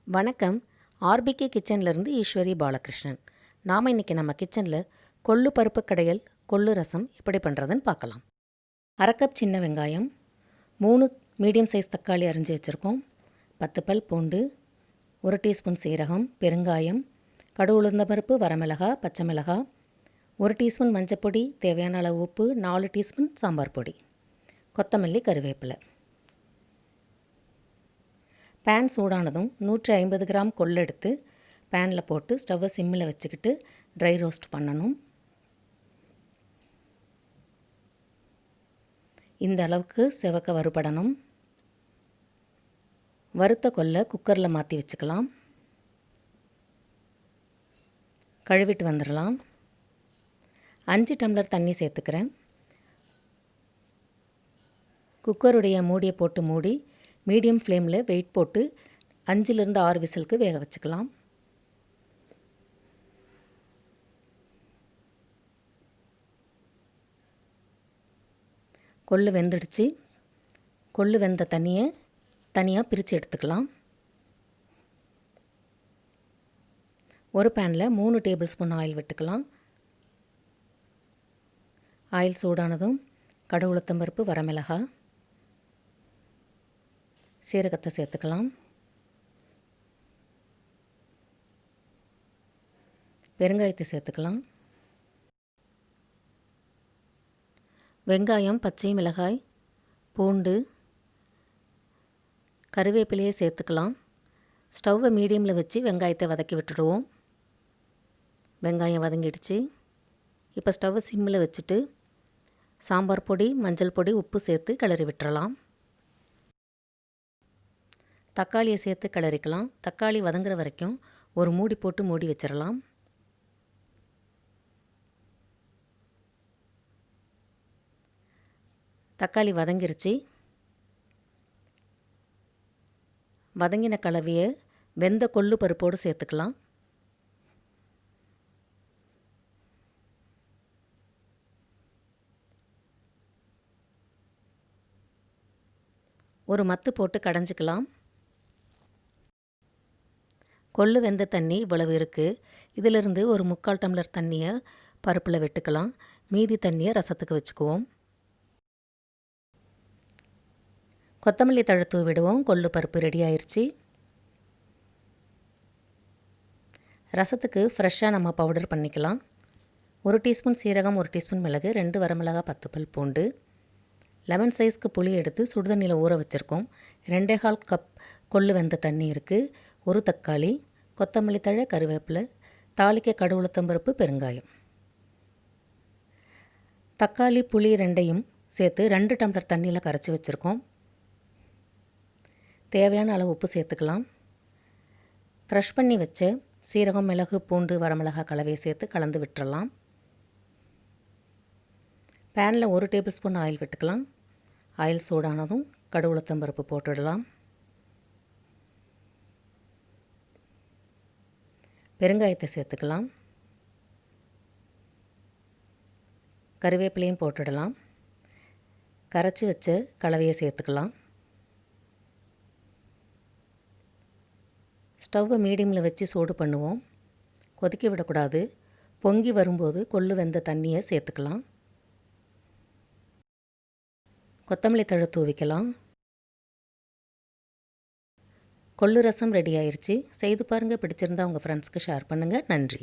வணக்கம். ஆர்பிகே கிச்சன்லேருந்து ஈஸ்வரி பாலகிருஷ்ணன். நாம் இன்றைக்கி நம்ம கிச்சனில் கொள்ளு பருப்பு கடையல், கொள்ளு ரசம் எப்படி பண்ணுறதுன்னு பார்க்கலாம். 1/2 கப் சின்ன வெங்காயம், 3 மீடியம் சைஸ் தக்காளி அரிஞ்சு வச்சுருக்கோம், 10 பல் பூண்டு, 1 டீஸ்பூன் சீரகம், பெருங்காயம், கடுகு உளுந்த பருப்பு, வரமிளகாய், பச்சை மிளகாய், 1 டீஸ்பூன் மஞ்சப்பொடி, தேவையான அளவு உப்பு, 4 டீஸ்பூன் சாம்பார் பொடி, கொத்தமல்லி, கருவேப்பிலை. பேன் சூடானதும் 150 கிராம் கொள்ளு எடுத்து பேனில் போட்டு ஸ்டவ்வை சிம்மில் வச்சுக்கிட்டு ட்ரை ரோஸ்ட் பண்ணணும். இந்த அளவுக்கு செவக்க வறுபடணும். வறுத்த கொள்ளை குக்கரில் மாற்றி வச்சுக்கலாம். கழுவிட்டு வந்துடலாம். 5 டம்ளர் தண்ணி சேர்த்துக்கிறேன். குக்கருடைய மூடியை போட்டு மூடி மீடியம் ஃப்ளேமில் வெயிட் போட்டு 5லிருந்து 6 விசிலுக்கு வேக வச்சுக்கலாம். கொள்ளு வெந்துடுச்சு. கொள்ளு வெந்த தண்ணியை தனியாக பிரித்து எடுத்துக்கலாம். ஒரு பேனில் 3 டேபிள் ஸ்பூன் ஆயில் விட்டுக்கலாம். ஆயில் சூடானதும் கடுகு உளுத்தம் பருப்பு, வரமிளகாய், சீரகத்தை சேர்த்துக்கலாம். பெருங்காயத்தை சேர்த்துக்கலாம். வெங்காயம், பச்சை மிளகாய், பூண்டு, கருவேப்பிலையை சேர்த்துக்கலாம். ஸ்டவ்வை மீடியமில் வச்சு வெங்காயத்தை வதக்கி விட்டுடுவோம். வெங்காயம் வதங்கிடுச்சு. இப்போ ஸ்டவ்வை சிம்மில் வச்சுட்டு சாம்பார் பொடி, மஞ்சள் பொடி, உப்பு சேர்த்து கிளறி விட்டுறலாம். தக்காளியை சேர்த்து கிளறிக்கலாம். தக்காளி வதங்குற வரைக்கும் ஒரு மூடி போட்டு மூடி வச்சிடலாம். தக்காளி வதங்கிருச்சு. வதங்கின கலவையை வெந்த கொள்ளு பருப்போடு சேர்த்துக்கலாம். ஒரு மத்து போட்டு கடைஞ்சிக்கலாம். கொள்ளு வெந்த தண்ணி இவ்வளவு இருக்குது. இதிலிருந்து ஒரு 3/4 டம்ளர் தண்ணியை பருப்பில் விட்டுக்கலாம். மீதி தண்ணியை ரசத்துக்கு வச்சுக்குவோம். கொத்தமல்லி தழை தூவி விடுவோம். கொள்ளு பருப்பு ரெடி ஆயிடுச்சு. ரசத்துக்கு ஃப்ரெஷ்ஷாக நம்ம பவுடர் பண்ணிக்கலாம். 1 டீஸ்பூன் சீரகம், 1 டீஸ்பூன் மிளகு, 2 வரமிளகாய், 10 பல் பூண்டு, லெமன் சைஸ்க்கு புளி எடுத்து சுடுதண்ணியில் ஊற வச்சுருக்கோம். 2/4 கப் கொள்ளு வெந்த தண்ணி இருக்குது. 1 தக்காளி, கொத்தமல்லி தழை, கருவேப்பிலை, தாளிக்க கடுகு உளுத்தம் பருப்பு, பெருங்காயம். தக்காளி, புளி ரெண்டையும் சேர்த்து 2 டம்ளர் தண்ணியில் கரைச்சி வச்சுருக்கோம். தேவையான அளவு உப்பு சேர்த்துக்கலாம். க்ரஷ் பண்ணி வச்ச சீரகம், மிளகு, பூண்டு, வரமிளகாய் கலவையை சேர்த்து கலந்து விட்டுறலாம். பேனில் 1 டேபிள் ஸ்பூன் ஆயில் விட்டுக்கலாம். ஆயில் சூடானதும் கடுகு உளுத்தம் பருப்பு போட்டுடலாம். பெருங்காயத்தை சேர்த்துக்கலாம். கருவேப்பிலையும் போட்டுடலாம். கரைச்சி வச்ச கலவையை சேர்த்துக்கலாம். ஸ்டவ்வை மீடியமில் வச்சு சூடு பண்ணுவோம். கொதிக்க விடக்கூடாது. பொங்கி வரும்போது கொள்ளு வெந்த தண்ணியை சேர்த்துக்கலாம். கொத்தமல்லி தழை தூவிக்கலாம். கொள்ளு ரசம் ரெடி ஆயிடுச்சு. செய்து பாருங்கள். பிடிச்சிருந்தா உங்கள் ஃப்ரெண்ட்ஸ்க்கு ஷேர் பண்ணுங்கள். நன்றி.